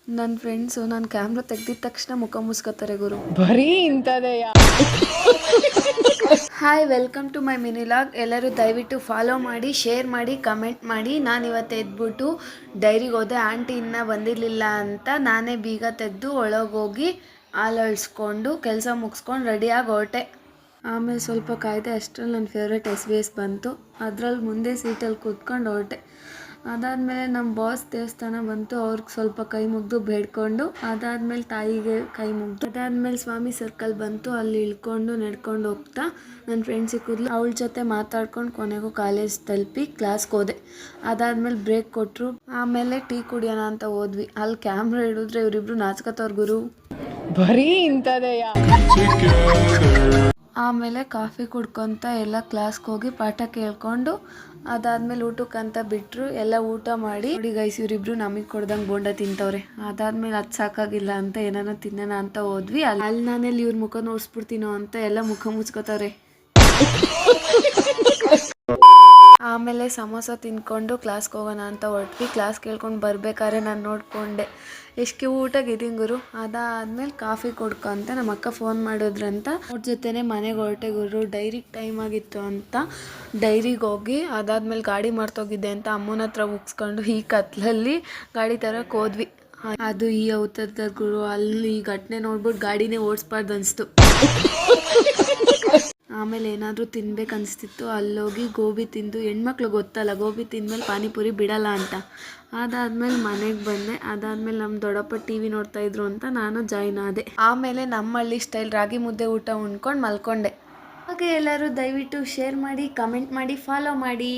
ನನ್ನ ಫ್ರೆಂಡ್ಸು ನಾನು ಕ್ಯಾಮ್ರಾ ತೆಗ್ದಿದ ತಕ್ಷಣ ಮುಖ ಮುಸ್ಕೋತಾರೆ ಗುರು. ಬರೀ ಇಂಥದೆಯಾ? Hi, welcome to my mini vlog. ಎಲ್ಲರೂ ದಯವಿಟ್ಟು ಫಾಲೋ ಮಾಡಿ, ಶೇರ್ ಮಾಡಿ, ಕಮೆಂಟ್ ಮಾಡಿ. ನಾನು ಇವತ್ತು ಎದ್ಬಿಟ್ಟು ಡೈರಿಗೆ ಹೋದೆ. ಆಂಟಿ ಇನ್ನೂ ಬಂದಿರಲಿಲ್ಲ ಅಂತ ನಾನೇ ಬೀಗ ತೆಗೆದು ಒಳಗೋಗಿ ಹಾಲು ಅಳಿಸ್ಕೊಂಡು ಕೆಲಸ ಮುಗಿಸ್ಕೊಂಡು ರೆಡಿಯಾಗಿ ಹೊರಟೆ. ಆಮೇಲೆ ಸ್ವಲ್ಪ ಕಾಯ್ದೆ. ಅಷ್ಟರಲ್ಲಿ ನನ್ನ ಫೇವ್ರೇಟ್ SBS ಬಂತು. ಅದರಲ್ಲಿ ಮುಂದೆ ಸೀಟಲ್ಲಿ ಕೂತ್ಕೊಂಡು ಹೊರಟೆ. ಅದಾದಮೇಲೆ ನಮ್ಮ ಬಾಸ್ ದೇವಸ್ಥಾನ ಬಂತು. ಅವ್ರಿಗೆ ಸ್ವಲ್ಪ ಕೈ ಮುಗಿದು ಬೇಡ್ಕೊಂಡು, ಅದಾದಮೇಲೆ ತಾಯಿಗೆ ಕೈ ಮುಗಿದು, ಅದಾದಮೇಲೆ ಸ್ವಾಮಿ ಸರ್ಕಲ್ ಬಂತು. ಅಲ್ಲಿ ಇಳ್ಕೊಂಡು ನಡ್ಕೊಂಡು ಹೋಗ್ತಾ ನನ್ನ ಫ್ರೆಂಡ್ ಸಿಕ್ಕಿದ್ಲು. ಅವಳ ಜೊತೆ ಮಾತಾಡ್ಕೊಂಡು ಕೊನೆಗೂ ಕಾಲೇಜ್ ತಲುಪಿ ಕ್ಲಾಸ್ಗೆ ಹೋದೆ. ಅದಾದಮೇಲೆ ಬ್ರೇಕ್ ಕೊಟ್ಟರು. ಆಮೇಲೆ ಟೀ ಕುಡಿಯೋಣ ಅಂತ ಹೋದ್ವಿ. ಅಲ್ಲಿ ಕ್ಯಾಮ್ರಾ ಹಿಡಿದ್ರೆ ಇವರಿಬ್ರು ನಾಚ್ಕೋತವ್ರ ಗುರು. ಬರೀ ಇಂಥದೆಯಾ? ಆಮೇಲೆ ಕಾಫಿ ಕುಡ್ಕೊತ ಎಲ್ಲ ಕ್ಲಾಸ್ಗೆ ಹೋಗಿ ಪಾಠ ಕೇಳ್ಕೊಂಡು ಅದಾದಮೇಲೆ ಊಟಕ್ಕಂತ ಬಿಟ್ಟರು. ಎಲ್ಲ ಊಟ ಮಾಡಿ ನೋಡಿ ಗೈಸ್, ಇವರಿಬ್ರು ನಮಗೆ ಕೊಡ್ದಂಗೆ ಬೋಂಡ ತಿಂತವ್ರೆ. ಅದಾದಮೇಲೆ ಅದು ಸಾಕಾಗಿಲ್ಲ ಅಂತ ಏನಾನ ತಿನ್ನೋಣ ಅಂತ ಹೋದ್ವಿ. ಅಲ್ಲಿ ನಾನೆಲ್ಲಿ ಇವ್ರ ಮುಖ ನೋಡ್ಸ್ಬಿಡ್ತೀನೋ ಅಂತ ಎಲ್ಲ ಮುಖ ಮುಚ್ಕೋತವ್ರೆ. ಆಮೇಲೆ ಸಮೋಸ ತಿಂದ್ಕೊಂಡು ಕ್ಲಾಸ್ಗೆ ಹೋಗೋಣ ಅಂತ ಹೊರಟ್ವಿ. ಕ್ಲಾಸ್ ಕೇಳ್ಕೊಂಡು ಬರ್ಬೇಕಾದ್ರೆ ನಾನು ನೋಡಿಕೊಂಡೆ ಎಷ್ಟು ಊಟಗಿದ್ದೀನಿ ಗುರು. ಅದಾದಮೇಲೆ ಕಾಫಿ ಕೊಡ್ಕೊಂತ ನಮ್ಮ ಅಕ್ಕ ಫೋನ್ ಮಾಡಿದ್ರಂತ ಅವ್ರ ಜೊತೆನೇ ಮನೆಗೆ ಹೊರಟೆ ಗುರು. ಡೈರಿಗೆ ಟೈಮ್ ಆಗಿತ್ತು ಅಂತ ಡೈರಿಗೆ ಹೋಗಿ ಅದಾದಮೇಲೆ ಗಾಡಿ ಮರ್ತೋಗಿದ್ದೆ ಅಂತ ಅಮ್ಮನ ಹತ್ರ ಮುಗಿಸ್ಕೊಂಡು ಈ ಕತ್ಲಲ್ಲಿ ಗಾಡಿ ತರಕ್ಕೆ ಹೋದ್ವಿ. ಅದು ಈ ಅವತರದ ಗುರು. ಅಲ್ಲಿ ಈ ಘಟನೆ ನೋಡ್ಬಿಟ್ಟು ಗಾಡಿನೇ ಓಡಿಸ್ಬಾರ್ದು ಅನಿಸ್ತು. ಆಮೇಲೆ ಏನಾದರೂ ತಿನ್ಬೇಕು ಅನಿಸ್ತಿತ್ತು. ಅಲ್ಲೋಗಿ ಗೋಬಿ ತಿಂದು, ಹೆಣ್ಮಕ್ಳು ಗೊತ್ತಲ್ಲ ಗೋಬಿ ತಿಂದಮೇಲೆ ಪಾನಿಪುರಿ ಬಿಡಲ್ಲ ಅಂತ. ಅದಾದಮೇಲೆ ಮನೆಗೆ ಬಂದೆ. ಅದಾದಮೇಲೆ ನಮ್ಮ ದೊಡ್ಡಪ್ಪ TV ನೋಡ್ತಾಯಿದ್ರು ಅಂತ ನಾನು ಜಾಯ್ನ್ ಆದೆ. ಆಮೇಲೆ ನಮ್ಮಳ್ಳಿ ಸ್ಟೈಲ್ ರಾಗಿ ಮುದ್ದೆ ಊಟ ಉಣ್ಕೊಂಡು ಮಲ್ಕೊಂಡೆ. ಹಾಗೆ ಎಲ್ಲರೂ ದಯವಿಟ್ಟು ಶೇರ್ ಮಾಡಿ, ಕಮೆಂಟ್ ಮಾಡಿ, ಫಾಲೋ ಮಾಡಿ.